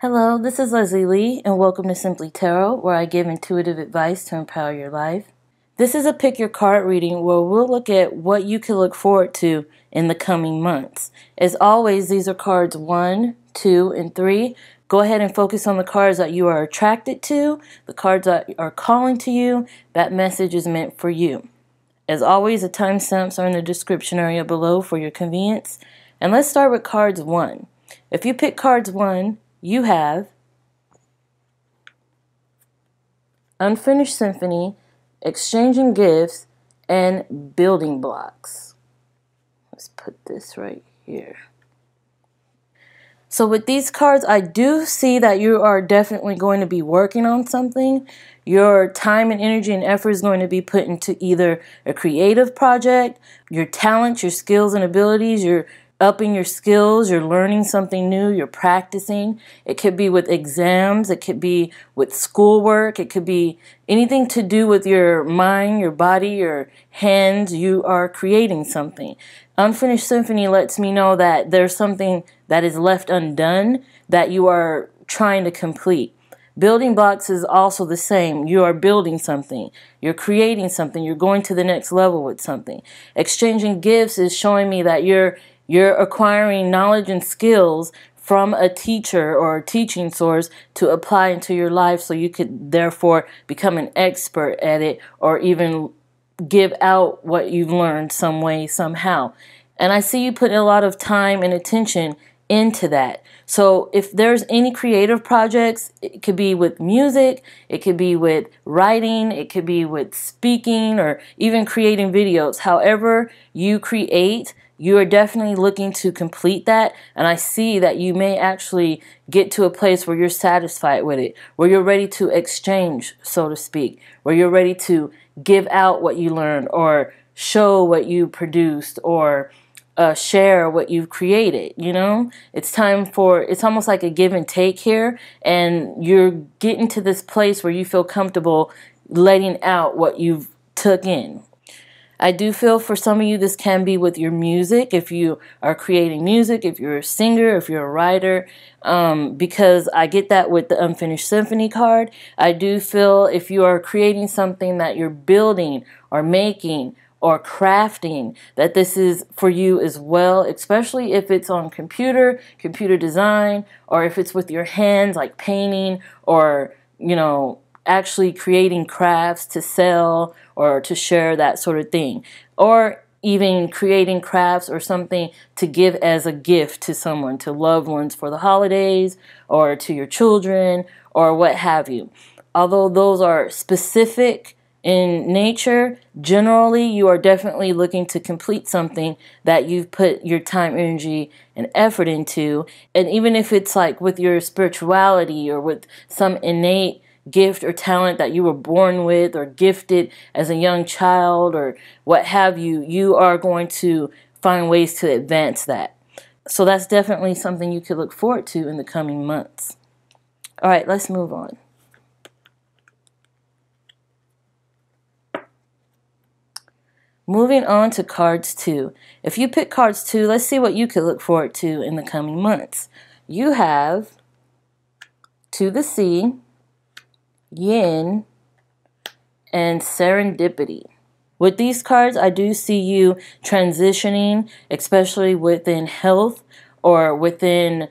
Hello, this is Leslie Lee, and welcome to Simply Tarot, where I give intuitive advice to empower your life. This is a pick your card reading where we'll look at what you can look forward to in the coming months. As always, these are cards 1, 2, and 3. Go ahead and focus on the cards that you are attracted to, the cards that are calling to you. That message is meant for you. As always, the timestamps are in the description area below for your convenience. And let's start with cards 1. If you pick cards 1, you have Unfinished Symphony, Exchanging Gifts, and Building Blocks. Let's put this right here. So with these cards, I do see that you are definitely going to be working on something. Your time and energy and effort is going to be put into either a creative project, your talents, your skills and abilities, you're upping your skills, you're learning something new, you're practicing. It could be with exams, it could be with schoolwork, it could be anything to do with your mind, your body, your hands. You are creating something. Unfinished Symphony lets me know that there's something that is left undone that you are trying to complete. Building Blocks is also the same. You are building something. You're creating something. You're going to the next level with something. Exchanging Gifts is showing me that you're acquiring knowledge and skills from a teacher or a teaching source to apply into your life so you could therefore become an expert at it or even give out what you've learned some way, somehow. And I see you putting a lot of time and attention into that. So if there's any creative projects, it could be with music, it could be with writing, it could be with speaking, or even creating videos. However you create, you are definitely looking to complete that, and I see that you may actually get to a place where you're satisfied with it, where you're ready to exchange, so to speak, where you're ready to give out what you learned or show what you produced or share what you've created. You know, it's time for, it's almost like a give and take here, and you're getting to this place where you feel comfortable letting out what you've took in. I do feel for some of you this can be with your music, if you are creating music, if you're a singer, if you're a writer, because I get that with the Unfinished Symphony card. I do feel if you are creating something that you're building or making or crafting, that this is for you as well, especially if it's on computer design, or if it's with your hands like painting or, you know, actually creating crafts to sell or to share, that sort of thing. Or even creating crafts or something to give as a gift to someone, to loved ones for the holidays, or to your children, or what have you. Although those are specific in nature, generally you are definitely looking to complete something that you've put your time, energy, and effort into. And even if it's like with your spirituality or with some innate gift or talent that you were born with or gifted as a young child or what have you, you are going to find ways to advance that. So that's definitely something you could look forward to in the coming months. All right, let's move on. Moving on to cards 2. If you pick cards 2, let's see what you could look forward to in the coming months. You have To the Sea, Yin, and Serendipity. With these cards, I do see you transitioning, especially within health or within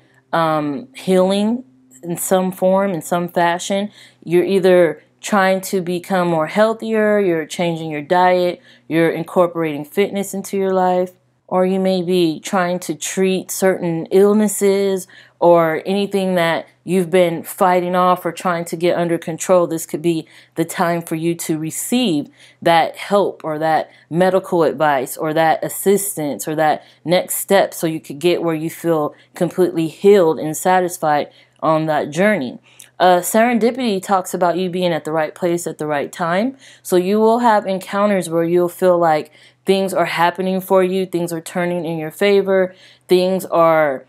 healing in some form, in some fashion. You're either trying to become more healthier, you're changing your diet, you're incorporating fitness into your life, or you may be trying to treat certain illnesses or anything that you've been fighting off or trying to get under control. This could be the time for you to receive that help or that medical advice or that assistance or that next step so you could get where you feel completely healed and satisfied on that journey. Serendipity talks about you being at the right place at the right time. So you will have encounters where you'll feel like things are happening for you, things are turning in your favor, things are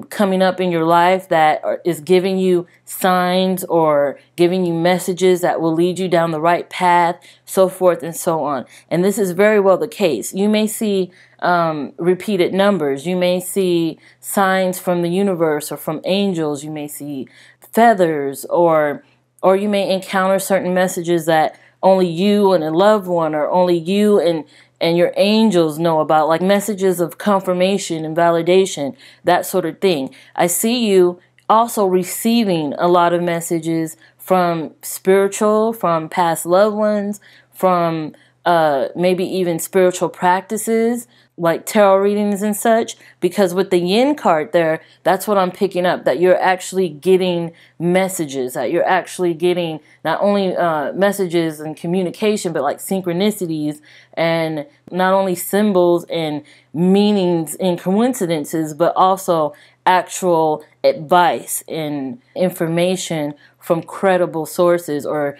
coming up in your life that is giving you signs or giving you messages that will lead you down the right path, so forth and so on. And this is very well the case. You may see repeated numbers. You may see signs from the universe or from angels. You may see feathers, or you may encounter certain messages that only you and a loved one, or only you and your angels know about, like messages of confirmation and validation, that sort of thing. I see you also receiving a lot of messages from spiritual, from past loved ones, from maybe even spiritual practices like tarot readings and such, because with the yin card there, that's what I'm picking up, that you're actually getting messages, that you're actually getting not only messages and communication, but like synchronicities, and not only symbols and meanings and coincidences, but also actual advice and information from credible sources, or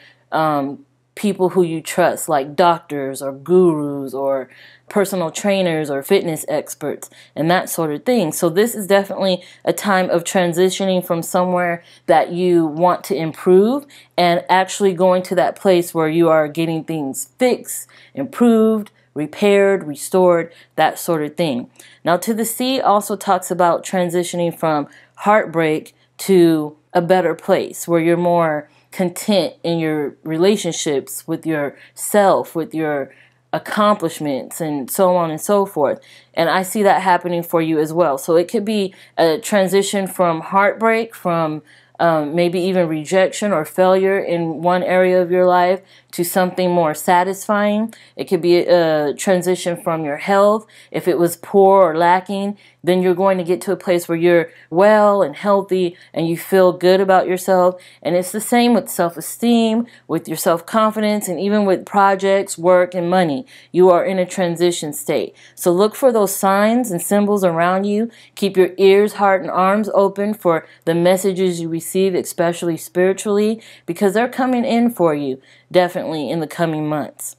people who you trust, like doctors or gurus or personal trainers or fitness experts and that sort of thing. So this is definitely a time of transitioning from somewhere that you want to improve and actually going to that place where you are getting things fixed, improved, repaired, restored, that sort of thing. Now, to the sea also talks about transitioning from heartbreak to a better place where you're more content in your relationships with yourself, with your accomplishments, and so on and so forth. And I see that happening for you as well. So it could be a transition from heartbreak, from maybe even rejection or failure in one area of your life, to something more satisfying. It could be a transition from your health. If it was poor or lacking, then you're going to get to a place where you're well and healthy and you feel good about yourself. And it's the same with self-esteem, with your self-confidence, and even with projects, work, and money. You are in a transition state. So look for those signs and symbols around you. Keep your ears, heart, and arms open for the messages you receive, especially spiritually, because they're coming in for you definitely in the coming months.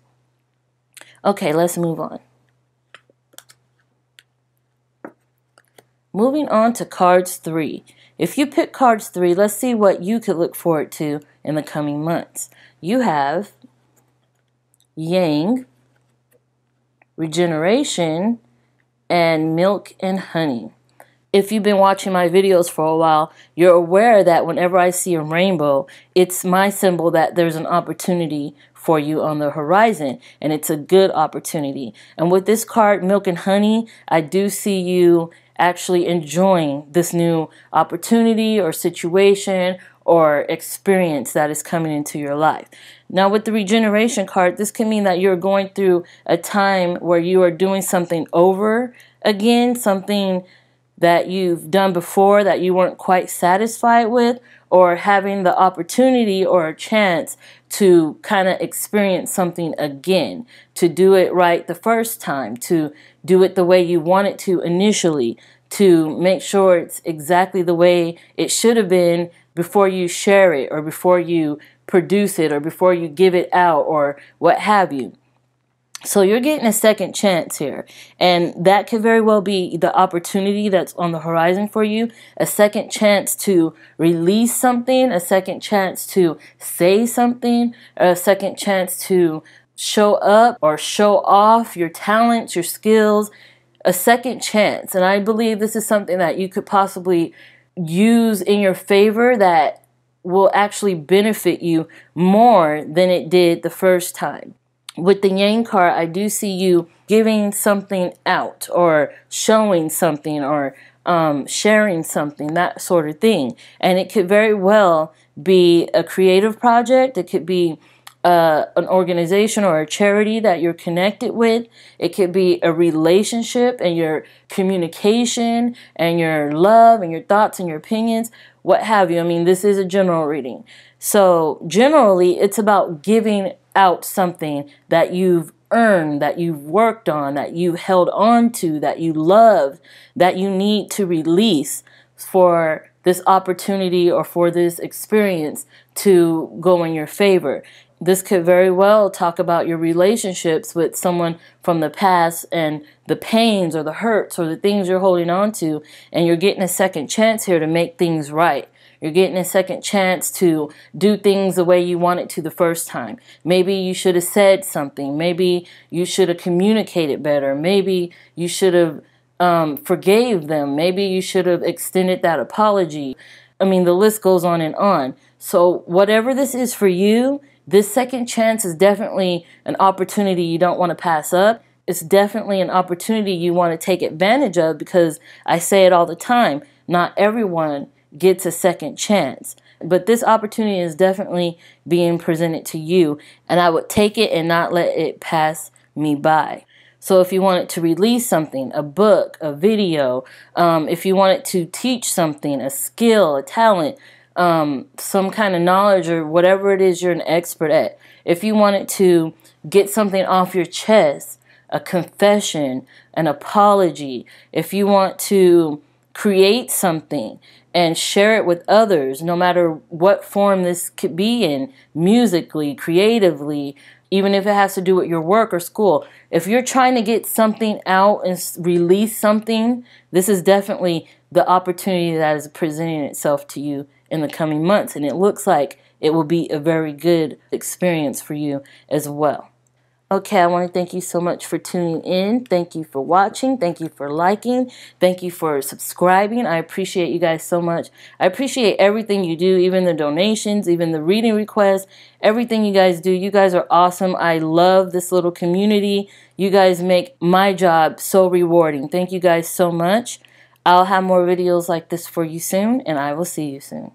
Okay, let's move on. Moving on to cards 3. If you pick cards 3, let's see what you could look forward to in the coming months. You have Yang, Regeneration, and Milk and Honey. If you've been watching my videos for a while, you're aware that whenever I see a rainbow, it's my symbol that there's an opportunity for you on the horizon, and it's a good opportunity. And with this card, Milk and Honey, I do see you actually enjoying this new opportunity or situation or experience that is coming into your life. Now, with the Regeneration card, this can mean that you're going through a time where you are doing something over again, something that you've done before that you weren't quite satisfied with, or having the opportunity or a chance to kind of experience something again, to do it right the first time, to do it the way you want it to initially, to make sure it's exactly the way it should have been before you share it, or before you produce it, or before you give it out, or what have you. So you're getting a second chance here, and that could very well be the opportunity that's on the horizon for you, a second chance to release something, a second chance to say something, a second chance to show up or show off your talents, your skills, a second chance. And I believe this is something that you could possibly use in your favor that will actually benefit you more than it did the first time. With the Yang card, I do see you giving something out, or showing something, or sharing something, that sort of thing. And it could very well be a creative project. It could be an organization or a charity that you're connected with. It could be a relationship and your communication and your love and your thoughts and your opinions, what have you. I mean, this is a general reading. So generally, it's about giving out something that you've earned, that you've worked on, that you held on to, that you love, that you need to release for this opportunity or for this experience to go in your favor. This could very well talk about your relationships with someone from the past and the pains or the hurts or the things you're holding on to, and you're getting a second chance here to make things right. You're getting a second chance to do things the way you wanted to the first time. Maybe you should have said something. Maybe you should have communicated better. Maybe you should have forgave them. Maybe you should have extended that apology. I mean, the list goes on and on. So whatever this is for you, this second chance is definitely an opportunity you don't want to pass up. It's definitely an opportunity you want to take advantage of, because I say it all the time, not everyone gets a second chance. But this opportunity is definitely being presented to you, and I would take it and not let it pass me by. So if you wanted to release something, a book, a video, if you wanted to teach something, a skill, a talent, some kind of knowledge or whatever it is you're an expert at, if you wanted to get something off your chest, a confession, an apology, if you want to create something and share it with others, no matter what form this could be in, musically, creatively, even if it has to do with your work or school. If you're trying to get something out and release something, this is definitely the opportunity that is presenting itself to you in the coming months. And it looks like it will be a very good experience for you as well. Okay, I want to thank you so much for tuning in. Thank you for watching. Thank you for liking. Thank you for subscribing. I appreciate you guys so much. I appreciate everything you do, even the donations, even the reading requests, everything you guys do. You guys are awesome. I love this little community. You guys make my job so rewarding. Thank you guys so much. I'll have more videos like this for you soon, and I will see you soon.